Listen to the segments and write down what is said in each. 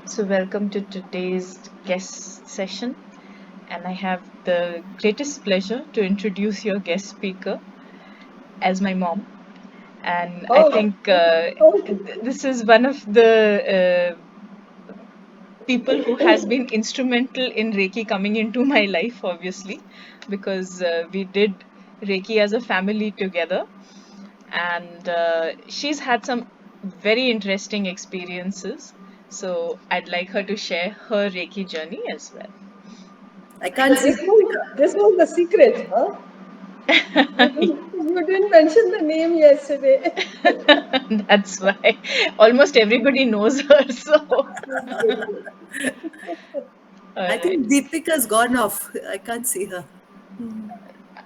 So, welcome to today's guest session, and I have the greatest pleasure to introduce your guest speaker as my mom. And I Oh, think oh, this is one of the people who has been instrumental in Reiki coming into my life, obviously, because we did Reiki as a family together, and she's had some very interesting experiences. So I'd like her to share her Reiki journey as well. I so can't see this was the secret, huh? You didn't mention the name yesterday. That's why almost everybody knows her. So, all Good, good. I right. think Deepika's gone off. I can't see her.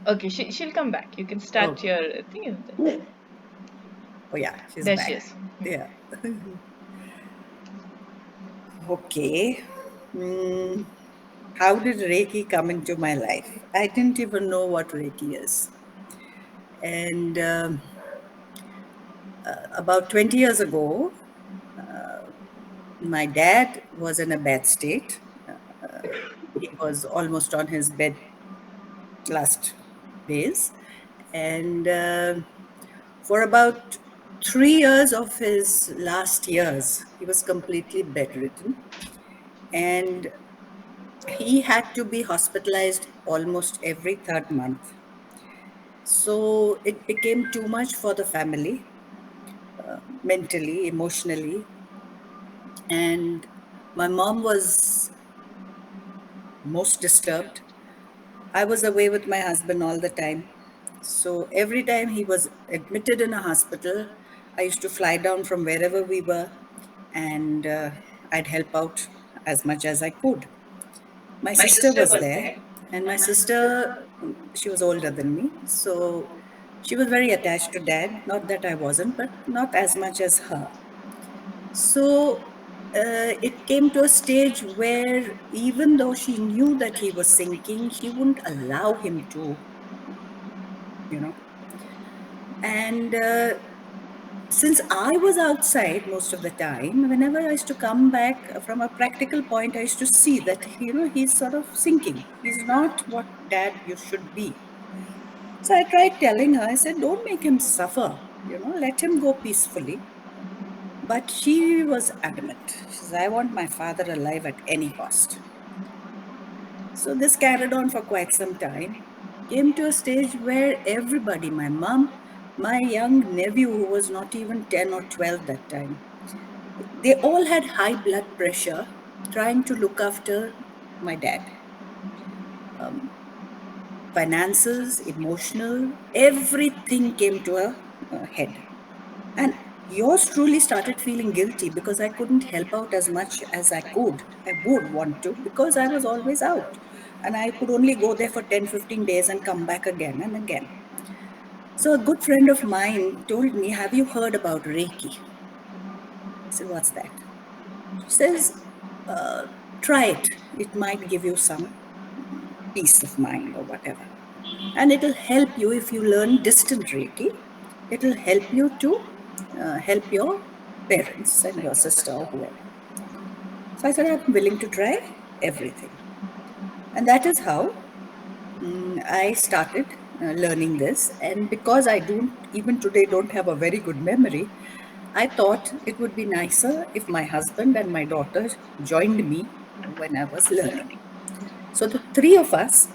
Okay, she'll come back. You can start Oh, your thing. oh yeah, she's There she back. is. Yeah. Okay. Hmm. How did Reiki come into my life? I didn't even know what Reiki is. And about 20 years ago, my dad was in a bad state. He was almost on his bed last days. And for about 3 years of his last years, he was completely bedridden. And he had to be hospitalized almost every third month. So it became too much for the family, mentally, emotionally. And my mom was most disturbed. I was away with my husband all the time. So every time he was admitted in a hospital, I used to fly down from wherever we were and I'd help out as much as I could. My My sister sister was was there, there, and my and my sister, sister. she was older than me. So she was very attached to dad. Not that I wasn't, but not as much as her. So it came to a stage where even though she knew that he was sinking, she wouldn't allow him to, you know. And since I was outside most of the time, whenever I used to come back from a practical point, I used to see that, he's sort of sinking. He's not what dad you should be. So I tried telling her, I said, don't make him suffer, let him go peacefully. But she was adamant. She says, I want my father alive at any cost. So this carried on for quite some time. Came to a stage where everybody, my mom, my young nephew, who was not even 10 or 12 that time, they all had high blood pressure trying to look after my dad. Finances, emotional, everything came to a head. And yours truly started feeling guilty because I couldn't help out as much as I could. I would want to because I was always out. And I could only go there for 10, 15 days and come back again and again. So a good friend of mine told me, have you heard about Reiki? I said, what's that? She says, uh, try it. It might give you some peace of mind or whatever. And it'll help you if you learn distant Reiki. It'll help you to help your parents and your sister or whoever. So I said, I'm willing to try everything. And that is how I started learning this. And because I don't, even today, don't have a very good memory, I thought it would be nicer if my husband and my daughter joined me when I was learning. So the three of us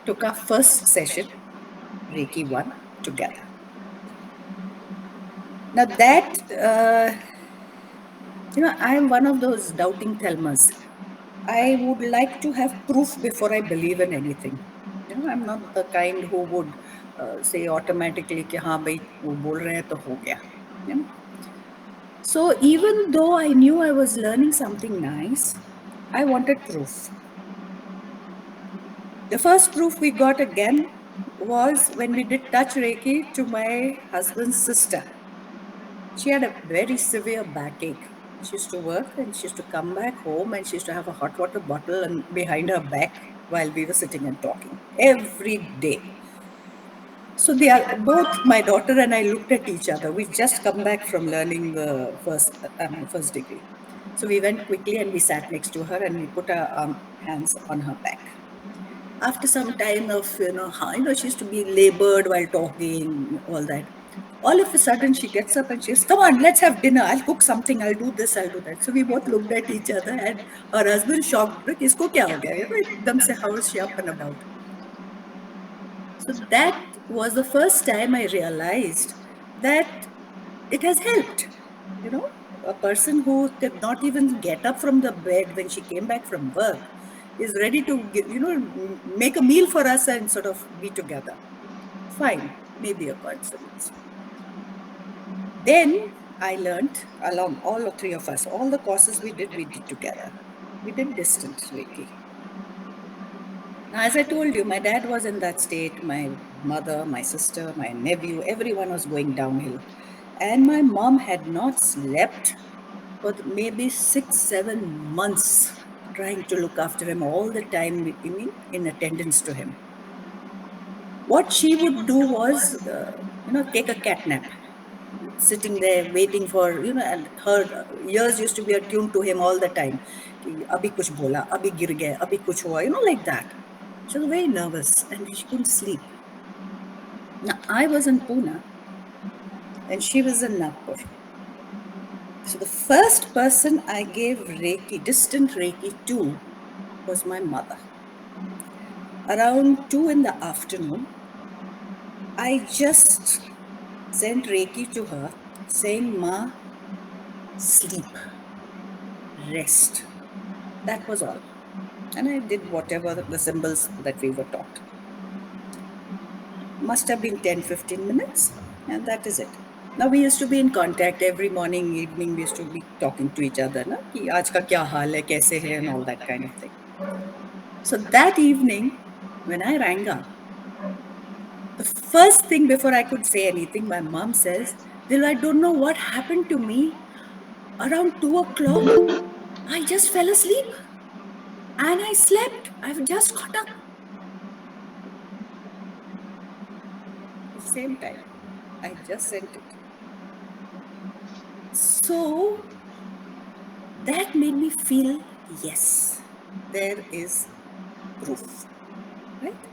took our first session, Reiki 1, together. Now that, I'm one of those doubting Thelmas. I would like to have proof before I believe in anything. I'm not the kind who would say automatically कि हाँ भाई वो बोल रहे हैं तो हो गया. You know? So even though I knew I was learning something nice, I wanted proof. The first proof we got again was when we did touch Reiki to my husband's sister. She had a very severe backache. She used to work and she used to come back home and she used to have a hot water bottle and behind her back while we were sitting and talking every day. So both my daughter and I looked at each other. We just come back from learning first degree. So we went quickly and we sat next to her and we put our hands on her back. After some time of, she used to be labored while talking, all that. All of a sudden, she gets up and she says, "Come on, let's have dinner. I'll cook something. I'll do this. I'll do that." So we both looked at each other, and her husband shocked. Look, isko kya ho gaya? Ekdam se how is she up and about? So that was the first time I realized that it has helped. You know, a person who could not even get up from the bed when she came back from work is ready to, make a meal for us and sort of be together. Fine, maybe a coincidence. Then I learned along all the three of us, all the courses we did together. We did distant Reiki. Now, as I told you, my dad was in that state, my mother, my sister, my nephew, everyone was going downhill. And my mom had not slept for maybe 6, 7 months trying to look after him all the time, I mean, in attendance to him. What she would do was, take a cat nap, sitting there waiting for, and her ears used to be attuned to him all the time. Ki, abhi kuch bola, abhi gir gaya, abhi kuch hua, like that. She was very nervous and she couldn't sleep. Now, I was in Pune and she was in Nagpur. So the first person I gave Reiki, distant Reiki to, was my mother. Around 2 in the afternoon, I just sent Reiki to her saying, "Ma, sleep, rest." That was all. And I did whatever the symbols that we were taught. Must have been 10, 15 minutes, and that is it. Now we used to be in contact every morning, evening. We used to be talking to each other, na, कि आज का क्या हाल है, कैसे है, and all that kind of thing. So that evening, when I rang up, the first thing before I could say anything, my mom says, "Dil, I don't know what happened to me. Around 2 o'clock, I just fell asleep and I slept. I've just got up." The same time, I just sent it. So that made me feel, yes, there is proof, right?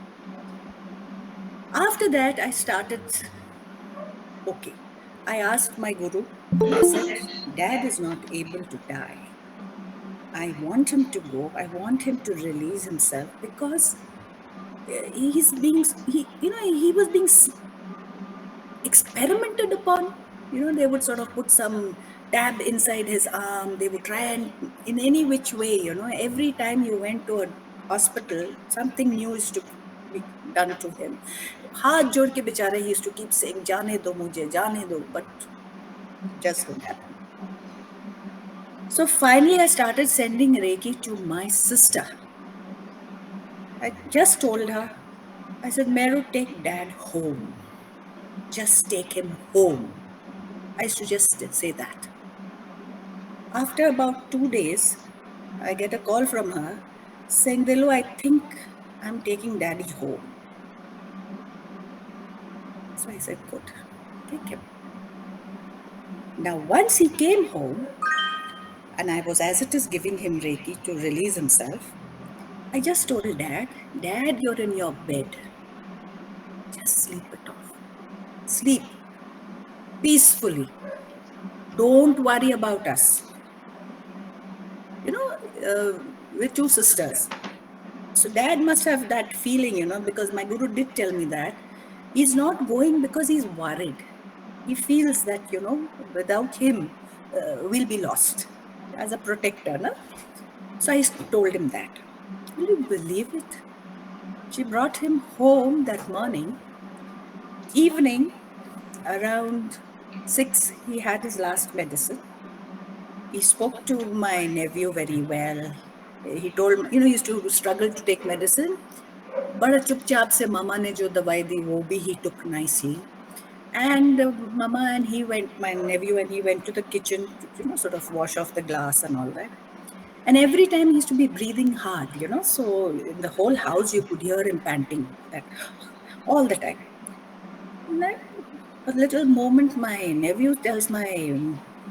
After that, I started, okay. I asked my guru, I said, "Dad is not able to die. I want him to go. I want him to release himself because he's being, he was being experimented upon. They would sort of put some tab inside his arm. They would try and, in any which way, every time you went to a hospital, something new is to be done to him. Haath jod ke bichara, he used to keep saying, "Jaane do mujhe, jaane do," but it just couldn't happen. So finally, I started sending Reiki to my sister. I just told her, I said, "Meru, take dad home. Just take him home." I used to just say that. After about 2 days, I get a call from her saying, "Dilu, I think I'm taking daddy home." So I said, "Good, take him." Now, once he came home, and I was as it is giving him Reiki to release himself, I just told Dad, "Dad, you're in your bed. Just sleep it off. Sleep peacefully. Don't worry about us." You know, we're two sisters. So Dad must have that feeling, because my guru did tell me that he's not going because he's worried. He feels that, without him, we'll be lost as a protector. No? So I told him that. Will you believe it? She brought him home that morning. Evening, around 6, he had his last medicine. He spoke to my nephew very well. He told, he used to struggle to take medicine. बड़ा चुपचाप से मामा ने जो दवाई दी वो भी he took nicely. And mama and he went, my nephew and he went to the kitchen to, sort of wash off the glass and all that. And every time he used to be breathing hard, so in the whole house you could hear him panting that all the time. Like a little moment, my nephew tells my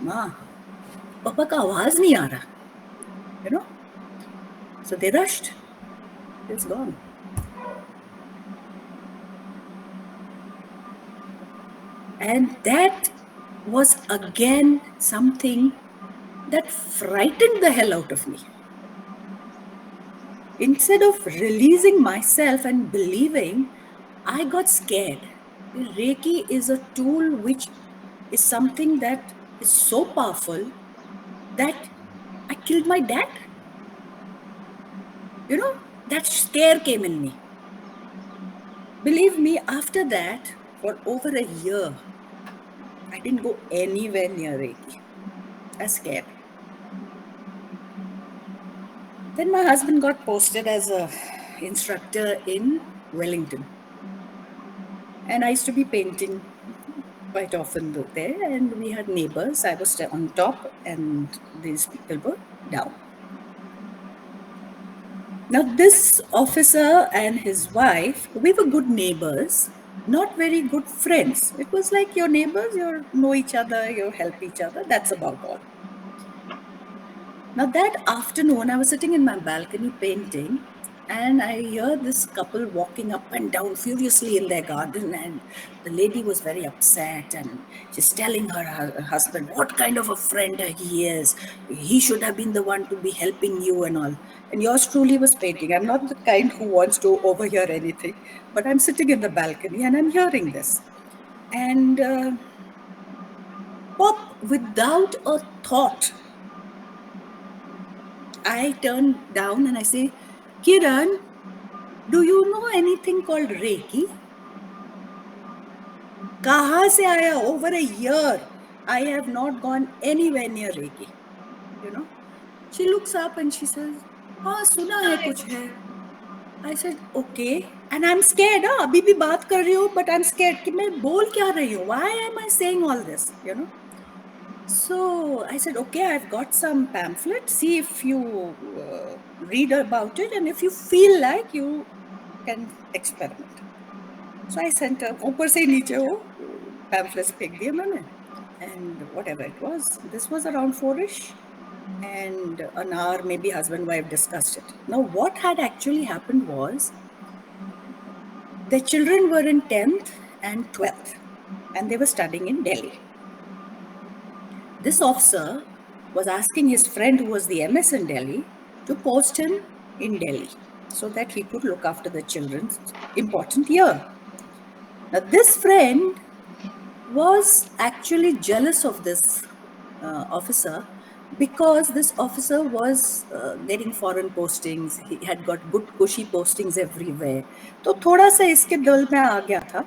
ma, पापा का आवाज नहीं आ रहा, you know. So they rushed. It's gone. And that was again something that frightened the hell out of me. Instead of releasing myself and believing, I got scared. Reiki is a tool which is something that is so powerful that I killed my dad. You know, that scare came in me. Believe me, after that, for over a year, I didn't go anywhere near Reiki. I was scared. Then my husband got posted as a instructor in Wellington. And I used to be painting quite often there, and we had neighbors. I was on top, and these people were down. Now, this officer and his wife, we were good neighbors, not very good friends. It was like your neighbors, you know each other, you help each other. That's about all. Now, that afternoon, I was sitting in my balcony painting, and I hear this couple walking up and down furiously in their garden. And the lady was very upset, and she's telling her husband what kind of a friend he is. He should have been the one to be helping you and all. And yours truly was painting. I'm not the kind who wants to overhear anything, but I'm sitting in the balcony and I'm hearing this. And pop, without a thought, I turn down and I say, Kiran, do you know anything called Reiki? Kaha se aaya? Over a year, I have not gone anywhere near Reiki. You know, she looks up and she says, "हाँ सुना है कुछ है." I said, "Okay," and I'm scared. हाँ अभी भी बात कर रही हूँ, but I'm scared कि मैं बोल क्या रही हूँ? Why am I saying all this? You know. So I said, okay, I've got some pamphlets. See if you read about it, and if you feel like you can experiment. So I sent her, ऊपर से नीचे वो pamphlets फेंक दिए मैंने, and whatever it was. This was around 4ish, and an hour maybe husband wife discussed it. Now what had actually happened was the children were in 10th and 12th, and they were studying in Delhi. This officer was asking his friend, who was the MS in Delhi, to post him in Delhi so that he could look after the children's important year. Now, this friend was actually jealous of this officer because this officer was getting foreign postings. He had got good cushy postings everywhere. तो थोड़ा सा इसके दिल में आ गया था.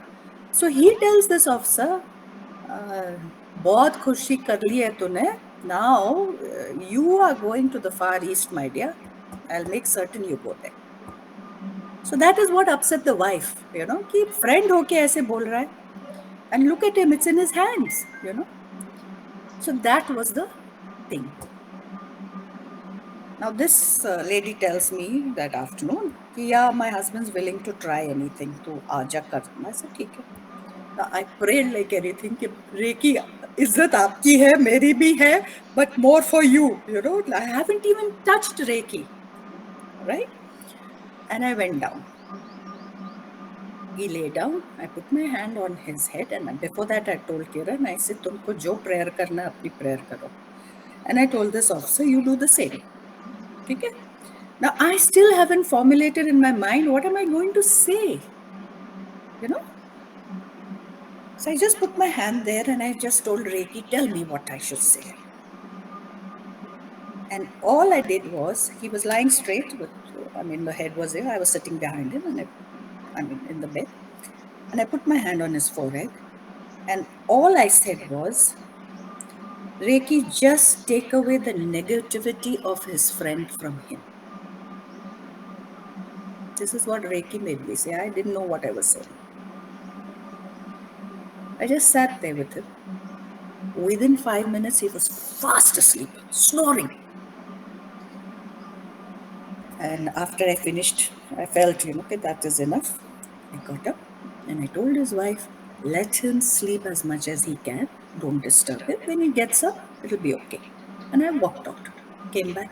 So he tells this officer, बहुत खुशी कर ली है तूने. Now you are going to the Far East, my dear. I'll make certain you go there. So that is what upset the wife, you know, कि friend होके ऐसे बोल रहा है. And look at him, it's in his hands, you know. So that was the thing. Now this lady tells me that afternoon, yeah, my husband's willing to try anything to आजा कर. I said, ठीक है. Now I prayed like anything कि Reiki इज्जत आपकी है, मेरी भी है, but more for you, you know. I haven't even touched Reiki, right? And I went down. He lay down. I put my hand on his head, and before that, I told Kiran, I said, "तुमको जो prayer करना है, अपनी prayer करो." And I told this officer, "You do the same." Okay? Now I still haven't formulated in my mind what am I going to say. You know. So I just put my hand there, and I just told Reiki, "Tell me what I should say." And all I did was, he was lying straight, but I mean, the head was there. I was sitting behind him, and I mean, in the bed. And I put my hand on his forehead. And all I said was, Reiki, just take away the negativity of his friend from him. This is what Reiki made me say. I didn't know what I was saying. I just sat there with him. Within 5 minutes, he was fast asleep, snoring. And after I finished, I felt, you know, okay, that is enough. I got up and I told his wife, let him sleep as much as he can. Don't disturb him. When he gets up, it'll be okay. And I walked out, came back.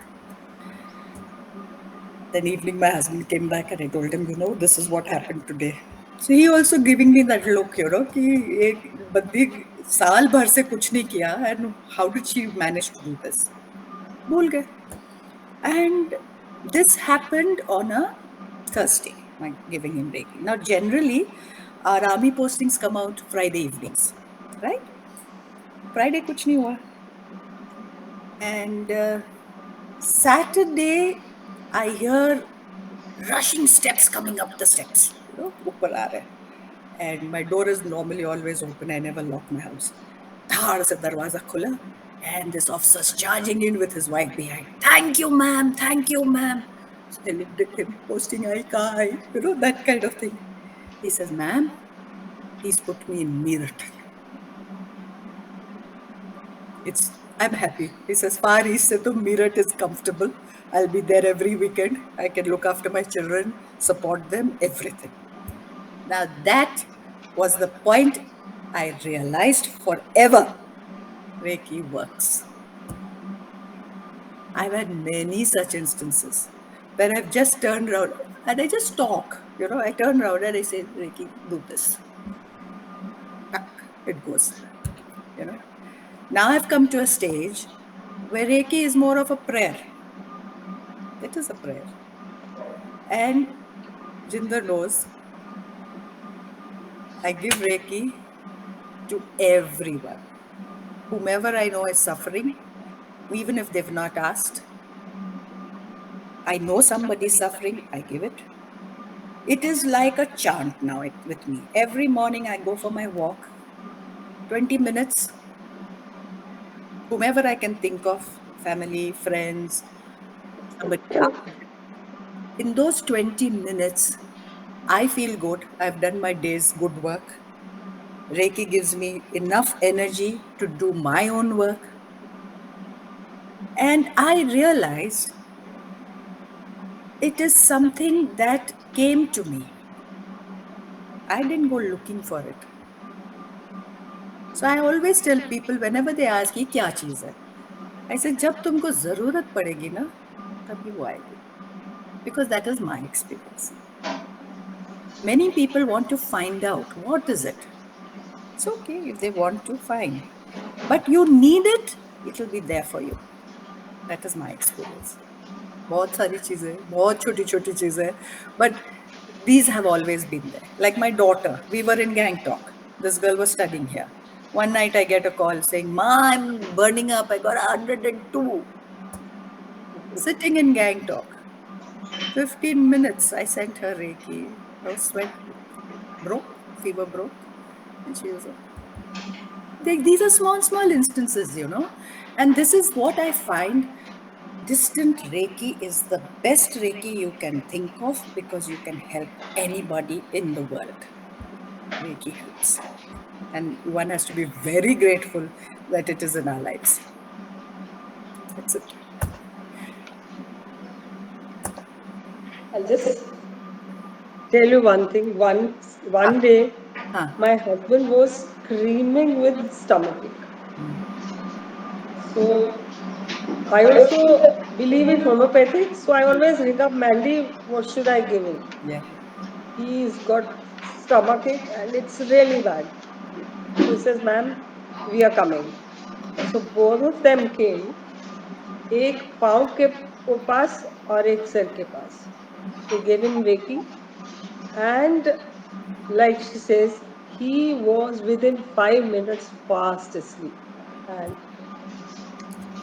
Then evening, my husband came back and I told him, this is what happened today. So he also giving me that look, कि एक बंदी साल भर से कुछ नहीं किया and how did she manage to do this? भूल गए. And this happened on a Thursday, my giving him Reiki. Now, generally, our army postings come out Friday evenings, right? Friday कुछ नहीं हुआ. And Saturday, I hear rushing steps coming up the steps. ऊपर आ रहे हैं. And my door is normally always open. I never lock my house. धाड़ से दरवाजा खुला, and this officer's charging in with his wife behind. Thank you, ma'am. Thank you, ma'am. So I looked at him, posting I kai, that kind of thing. He says, ma'am, he's put me in Meerut. I'm happy. He says, far east se to Meerut is comfortable. I'll be there every weekend. I can look after my children, support them, everything. Now that was the point I realized forever Reiki works. I've had many such instances where I've just turned around and I just talk. I turn around and I say, Reiki, do this. Tuck, it goes. Now I've come to a stage where Reiki is more of a prayer. It is a prayer. And Jinder knows I give Reiki to everyone. Whomever I know is suffering, even if they've not asked. I know somebody's suffering, I give it. It is like a chant now with me. Every morning I go for my walk, 20 minutes, whomever I can think of, family, friends, somebody. In those 20 minutes, I feel good. I've done my day's good work. Reiki gives me enough energy to do my own work. And I realized it is something that came to me. I didn't go looking for it. So I always tell people whenever they ask, ये क्या चीज़ है? I said, जब तुमको ज़रूरत पड़ेगी ना, तभी वो आएगी. Because that is my experience. Many people want to find out what is it. It's okay if they want to, fine. But you need it, it will be there for you. That is my experience. बहुत सारी चीज़ें, बहुत छोटी छोटी चीज़ें, but these have always been there. Like my daughter, we were in Gangtok. This girl was studying here. One night I get a call saying, Ma, I'm burning up. I got 102. Sitting in Gangtok. 15 minutes, I sent her Reiki. Her sweat broke, fever broke, and she was these are small, small instances, And this is what I find. Distant Reiki is the best Reiki you can think of because you can help anybody in the world. Reiki helps. And one has to be very grateful that it is in our lives. That's it. I'll just tell you one thing. One day, my husband was screaming with stomachache. So I also believe in homeopathic. So I always ring up Mandy. What should I give him? Yeah. He's got stomachache and it's really bad. So he says, "Ma'am, we are coming." So both of them came. एक पाँव के पास और एक सिर के पास. They gave him Reiki, and like she says, he was within 5 minutes fast asleep, and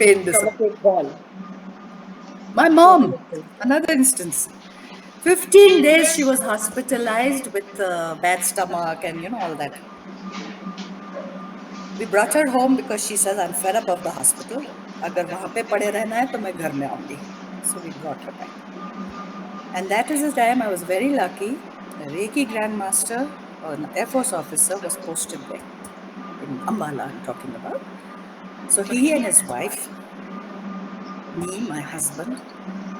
Pain stomachache gone. My mom, another instance. 15 days she was hospitalized with bad stomach and all that. We brought her home because she says, I'm fed up of the hospital. अगर वहाँ पे पड़े रहना है तो मैं घर में आऊँगी. So we brought her back. And that is the time I was very lucky. A Reiki Grandmaster, or an Air Force officer, was posted there. In Ambala, I'm talking about. So he and his wife, me, my husband,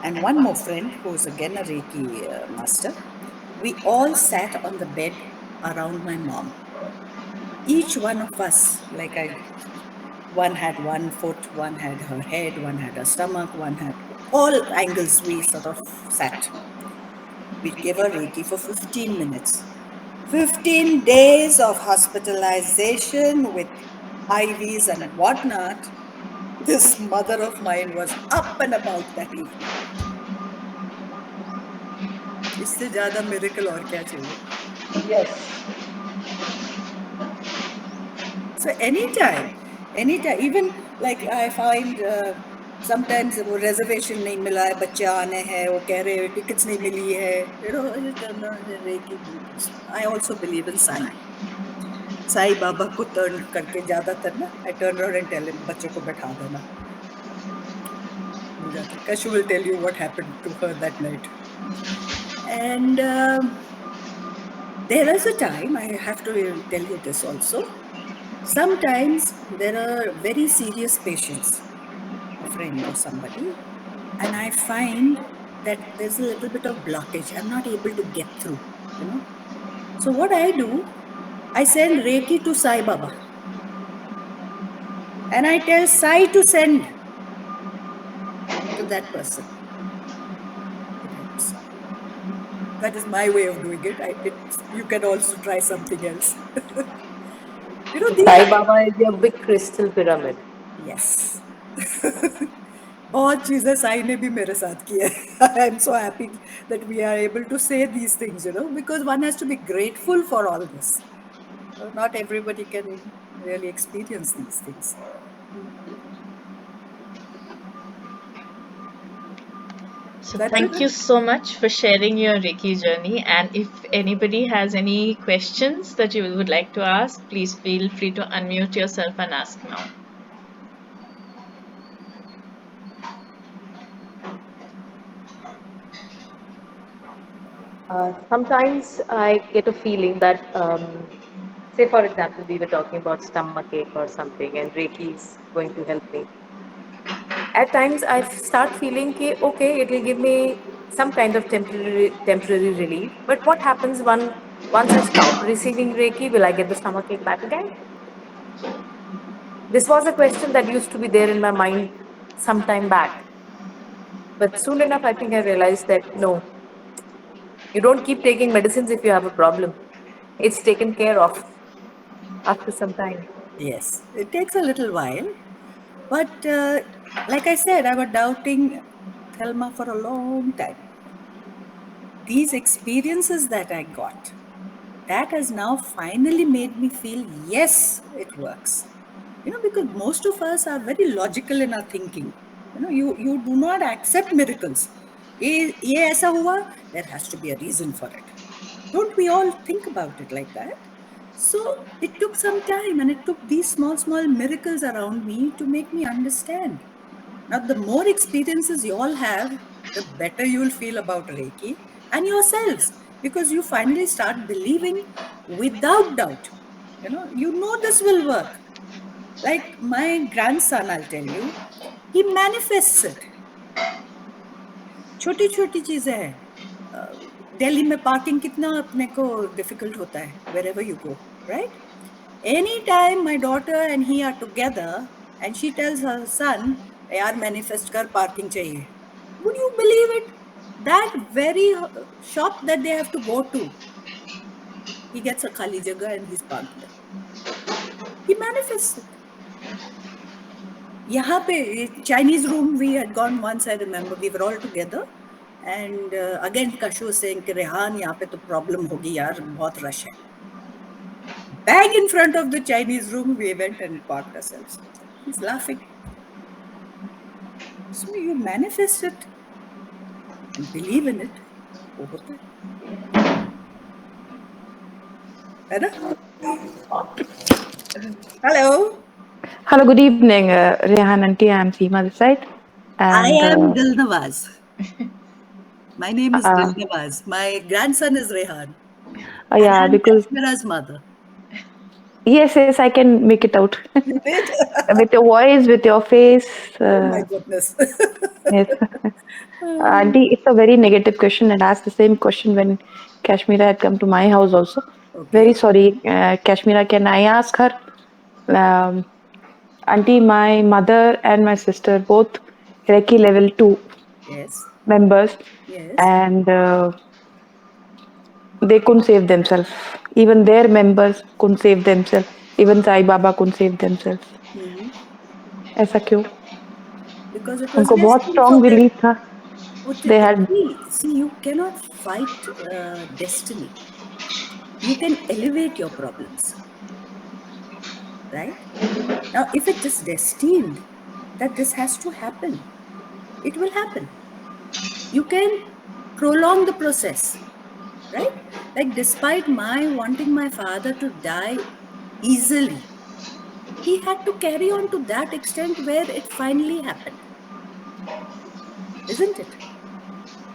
and one more friend who is again a Reiki master, we all sat on the bed around my mom. Each one of us, like I One had one foot, one had her head, one had her stomach, one had all angles. We sort of sat. We gave her Reiki for 15 minutes. 15 days of hospitalization with IVs and whatnot. This mother of mine was up and about that evening. इससे ज्यादा miracle और क्या चाहिए? Yes. So anytime, even like I find sometimes वो reservation नहीं मिला है, बच्चे आने हैं, वो कह रहे हैं tickets नहीं मिली है, I just turn around and say, Reiki do this. I also believe in Sai Baba को टर्न करके ज्यादातर ना I turn around and tell him बच्चों को बैठा देना हो जाता है. Kashu will tell you what happened to her that night. And there is a time I have to tell you this also. Sometimes there are very serious patients, a friend or somebody, and I find that there's a little bit of blockage. I'm not able to get through. So what I do, I send Reiki to Sai Baba, and I tell Sai to send to that person. It helps. That is my way of doing it. You can also try something else. These Sai are Baba is your big crystal pyramid. yes. बहुत चीजें साई ने भी मेरे साथ की है. I am so happy that we are able to say these things because one has to be grateful for all this. Not everybody can really experience these things. So That's it. thank you so much for sharing your Reiki journey. And if anybody has any questions that you would like to ask, please feel free to unmute yourself and ask now. Sometimes I get a feeling that, say for example, we were talking about stomach ache or something, and Reiki is going to help me. At times, I start feeling that okay, it will give me some kind of temporary relief. But what happens once I stop receiving Reiki? Will I get the stomach ache back again? This was a question that used to be there in my mind some time back. But soon enough, I think I realized that no, you don't keep taking medicines if you have a problem. It's taken care of after some time. Yes, it takes a little while, but like I said, I was doubting Thelma for a long time. These experiences that I got, that has now finally made me feel yes, it works. Because most of us are very logical in our thinking. You do not accept miracles. ये ऐसा हुआ, there has to be a reason for it. Don't we all think about it like that? So it took some time, and it took these small miracles around me to make me understand. Now, the more experiences you all have, the better you will feel about Reiki and yourselves, because you finally start believing without doubt. You know this will work. Like my grandson, I'll tell you, he manifests it. छोटी छोटी चीजें हैं. दिल्ली में parking कितना अपने को difficult होता है wherever you go, right? Anytime my daughter and he are together and she tells her son, यार manifest कर parking चाहिए. Would you believe it? That very shop that they have to go to, he gets a khali jagah and he's parked there. He manifests it. यहाँ पे Chinese room we had gone once, I remember we were all together and again Kashu was saying कि रेहान यहाँ पे तो problem होगी यार, बहुत rush है. Bag in front of the Chinese room, we went and parked ourselves. He's laughing. So you manifest it and believe in it. वो होता है ना? Hello, Hello, good evening, Rehan Auntie. I'm Seema this side. I And am Dilnavaz. My name is uh, Dilnavaz. My grandson is Rehan. And yeah, I'm because Kashmira's mother. yes, I can make it out You did? with your voice, with your face. Oh my goodness. Yes, Auntie, it's a very negative question, and asked the same question when Kashmira had come to my house also. Very Okay. sorry, Kashmira. Can I ask her? Um, Auntie, my mother and my sister both Reiki level 2 Yes. members, Yes. and they couldn't save themselves. Even their members couldn't save themselves. Even Sai Baba couldn't save themselves. Hmm. ऐसा क्यों? Because it was उनको बहुत destined for strong them. belief था. They had. See, you cannot fight destiny. You can elevate your problems, right? Now, if it is destined that this has to happen, it will happen. You can prolong the process, right? Like, despite my wanting my father to die easily, he had to carry on to that extent where it finally happened, isn't it?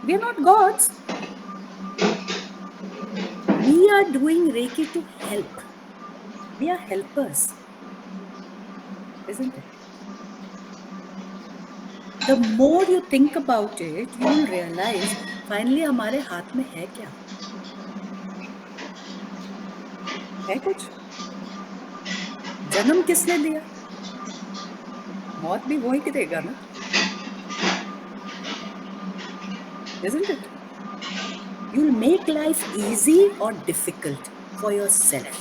We are not gods. We are doing Reiki to help. We are helpers, isn't it? The more you think about it, you will realize finally हमारे हाथ में है क्या? है कुछ? जन्म किसने दिया? मौत भी वही की देगा ना, isn't it? You'll make life easy or difficult for yourself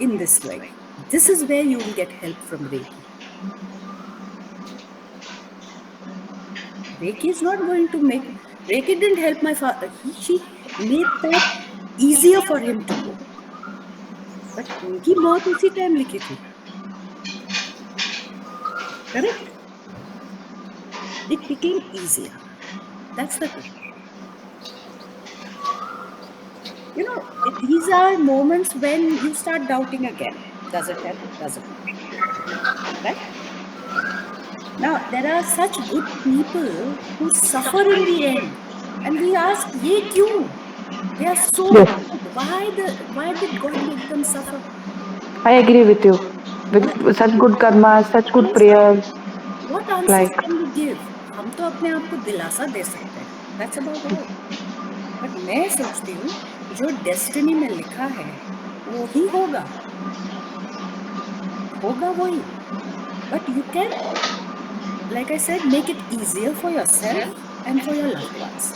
in this life. This is where you will get help from Reiki. Reiki is not going to make. Reiki didn't help my father. She made that easier for him to go. But उनकी मौत उसी time लिखी थी, correct? It became easier. That's the thing. These are moments when you start doubting again. Does it help? Does it not? Right? Now, there are such good people who suffer in the end. And we ask, ye kyun? They are so Yes, good. Why did God make them suffer? I agree with you. What With such good karma, such good answer? prayers, What answers like can we give? हम तो अपने आप को दिलासा दे सकते हैं. That's about all. But मैं सोचती हूँ जो डेस्टिनी में लिखा है वो ही होगा. होगा वही. But you can, like I said, make it easier for yourself and for your loved ones.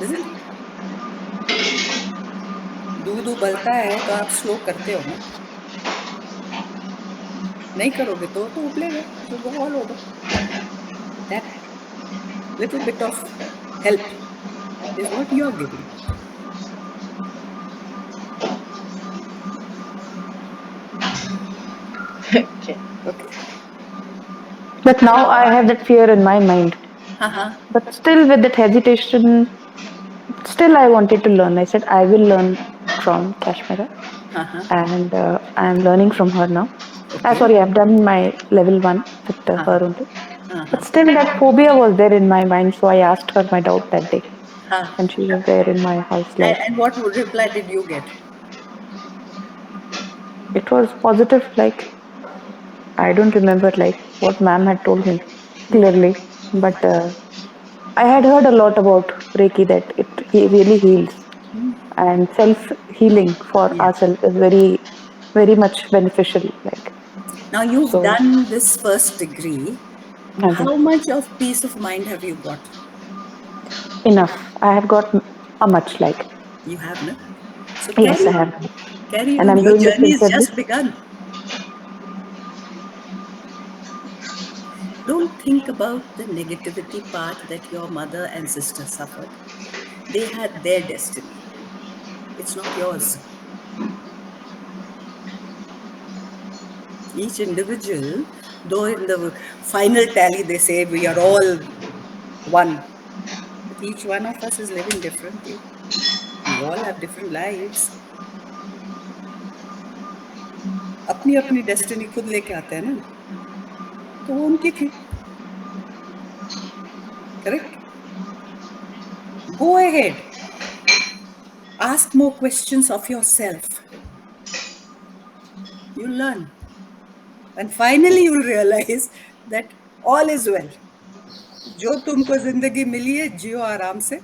Isn't it? दूध उबलता है तो आप स्लो करते हो ना. नहीं करोगे तो उबलेगा. तो वो ऑल होगा. That little bit of help is what you are giving. Okay. Okay. but now I have that fear in my mind. Haha. But still, with that hesitation, still I wanted to learn. I said I will learn from Kashmira, Haha. and I'm learning from her now. Okay. Sorry, I've done my level 1 with Haha. her only. Haha. But still, that phobia was there in my mind, so I asked her my doubt that day, Ha. and she was there in my house. Like, And what reply did you get? it was positive. Like, I don't remember like what ma'am had told me clearly, but I had heard a lot about Reiki that it really heals, and self healing for Yeah. ourselves is very, very much beneficial. Like, Now you've so, done this first degree. uh, How much of peace of mind have you got? enough. I have got a much like. You have, no? So Yes, carry I on. have, Carry and on. I'm Your doing it journey is sincerely. just begun. Don't think about the negativity part that your mother and sister suffered. They had their destiny. It's not yours. Each individual, though in the final tally they say we are all one, but each one of us is living differently. We all have different lives. अपनी अपनी destiny खुद लेके आते हैं ना, तो वो उनकी थी. Correct? Go ahead. Ask more questions of yourself. You learn. And finally you'll realize that all is well. जो तुमको जिंदगी मिली है जियो आराम से.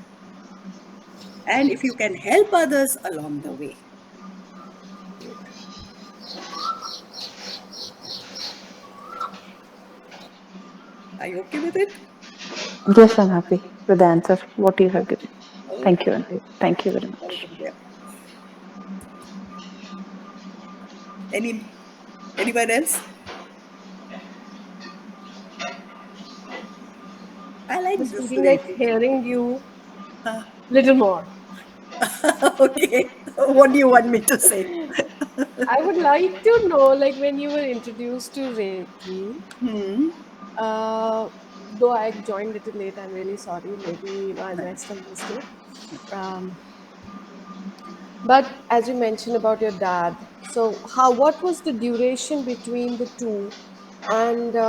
And if you can help others along the way, Are you okay with it? Yes, I'm happy with the answer, what you have given. Thank you, Okay. Auntie. Thank you very Very much. good. Yeah. Any anyone else? I like Just this feeling like Reiki. hearing you little more. Okay. What do you want me to say? I would like to know, like, when you were introduced to Reiki, Hmm. uh, though I joined little late, I'm really sorry. Maybe, I must have missed it. Um, but as you mentioned about your dad, so what was the duration between the two, and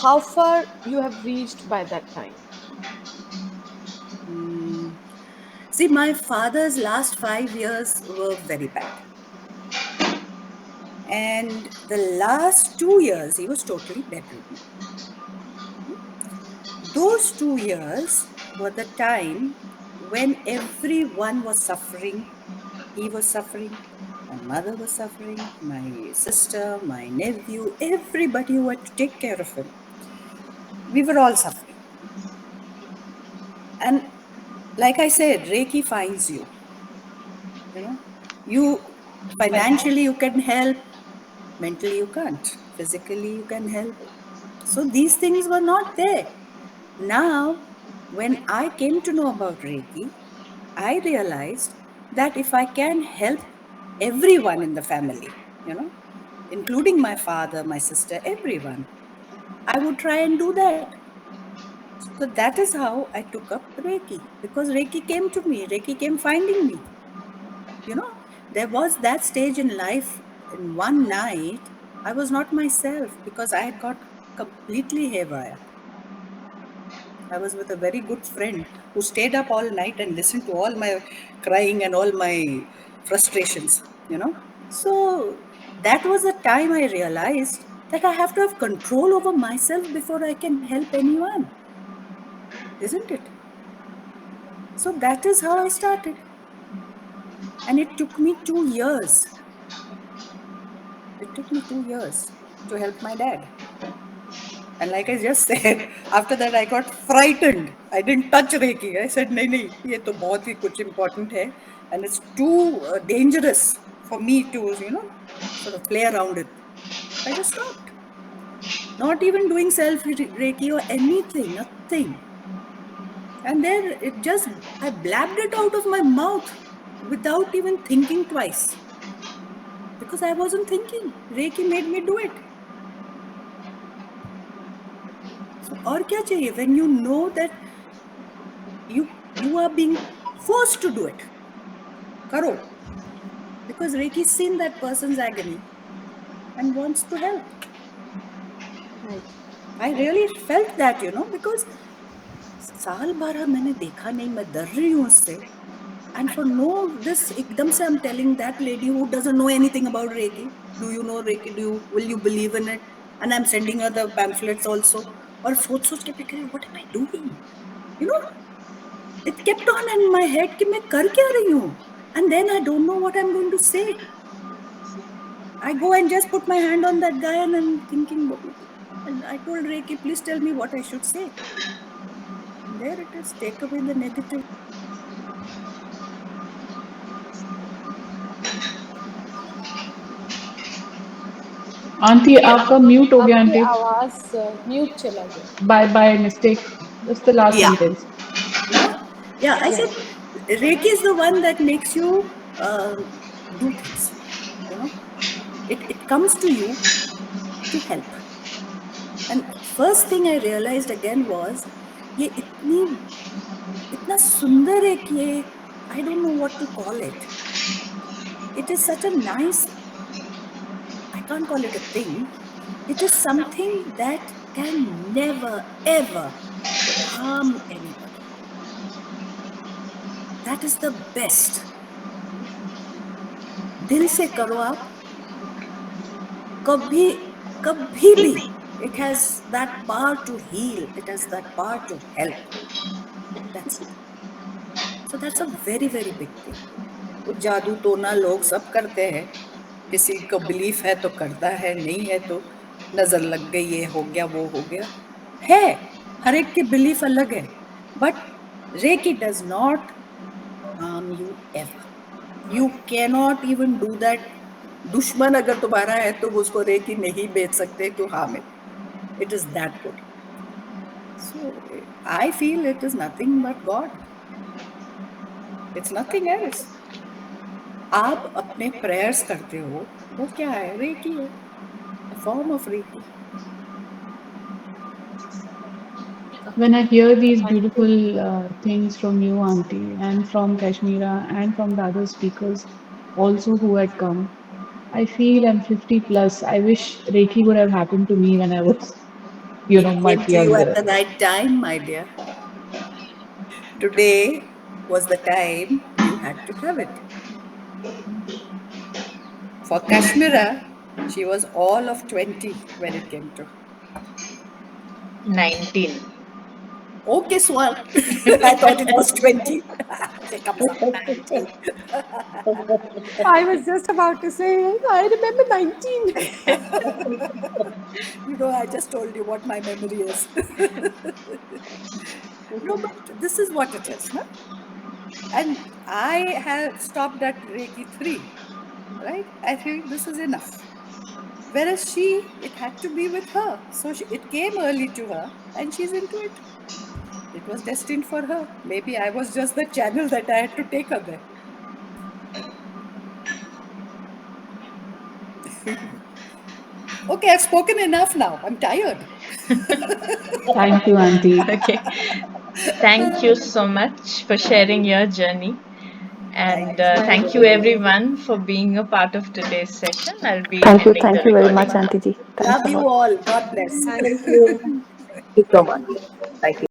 how far you have reached by that time? Hmm. See, my father's last 5 years were very bad. And the last 2 years, he was totally bedridden. Those 2 years were the time when everyone was suffering. He was suffering, my mother was suffering, my sister, my nephew, everybody who had to take care of him. We were all suffering. And like I said, Reiki finds you. You know, you financially you can help, mentally you can't, physically you can help. So these things were not there. Now, when I came to know about Reiki, I realized that if I can help everyone in the family, including my father, my sister, everyone, I would try and do that. So that is how I took up Reiki, because Reiki came to me, Reiki came finding me. You know, there was that stage in life. In one night, I was not myself because I had got completely haywire. I was with a very good friend who stayed up all night and listened to all my crying and all my frustrations. So that was the time I realized that I have to have control over myself before I can help anyone, isn't it? So that is how I started. And it took me 2 years. It took me 2 years to help my dad. And like I just said, after that I got frightened. I didn't touch Reiki. I said, "नहीं नहीं, ये तो बहुत ही कुछ important है, and it's too dangerous for me to sort of play around it." I just stopped. Not even doing self Reiki or anything, nothing. And then I blabbed it out of my mouth without even thinking twice, because I wasn't thinking. Reiki made me do it. So और क्या चाहिए when you know that you are being forced to do it? Karo, because Reiki's seen that person's agony and wants to help. Right. I really felt that, because साल भर मैंने देखा नहीं, मैं डर रही हूँ उससे. And for no this एकदम से I'm telling that lady who doesn't know anything about Reiki, do you know Reiki? Will you believe in it? And I'm sending her the pamphlets also. और सोच के मैं कह रही हूँ, what am I doing? You know, it kept on in my head कि मैं कर क्या रही हूँ? And then I don't know what I'm going to say. I go and just put my hand on that guy and I'm thinking, and I told Reiki, please tell me what I should say. And there it is, take away the negative. Aunty आपका mute हो गया आपकी aunty. आवाज mute चला गया. By mistake. Just the last Yeah. sentence. Yeah. Yeah. I said, Yes. Reiki is the one that makes you do things. You know, it comes to you to help. And first thing I realized again was, ये इतना सुंदर है कि ये, I don't know what to call it. It is such a nice, I can't call it a thing. It is something that can never, ever harm anybody. That is the best. दिल से करो आप, कभी कभी भी. It has that power to heal. It has that power to help. That's it. So that's a very, very big thing. वो जादू टोना लोग सब करते हैं. किसी को बिलीफ है तो करता है, नहीं है तो नजर लग गई, ये हो गया वो हो गया. है, हर एक के बिलीफ अलग है, but reiki does not harm you ever. You cannot even do that. दुश्मन अगर तुम्हारा है तो उसको रेकी नहीं बेच सकते to harm it. It is that good. So I feel it is nothing but God. It's nothing else. आप अपने prayers करते हो, वो क्या है? रेकी है, a form of reiki. When I hear these beautiful things from you, Auntie, and from Kashmira, and from the other speakers also who had come, I feel I'm 50 plus. I wish Reiki would have happened to me when I was, It came much to you at younger. the right time, my dear. Today was the time you had to have it. For Kashmira, she was all of 20 when it came to. 19. Okay, Swan. I thought it was 20. Okay, comes up 19. I was just about to say, I remember 19. I just told you what my memory is. No, but this is what it is, no? And I have stopped at Reiki 3, right? I think this is enough. Whereas it had to be with her. So it came early to her and she's into it. It was destined for her. Maybe I was just the channel that I had to take her there. Okay, I've spoken enough now. I'm tired. Thank you, Auntie. Okay. Thank you so much for sharing your journey. And Thank thank you you. everyone for being a part of today's session. I'll be Thank you. ending the Thank you very recording much, now. Auntie ji. Thanks Love a you lot. all. God bless. Thank you. Thank you so much. Thank you.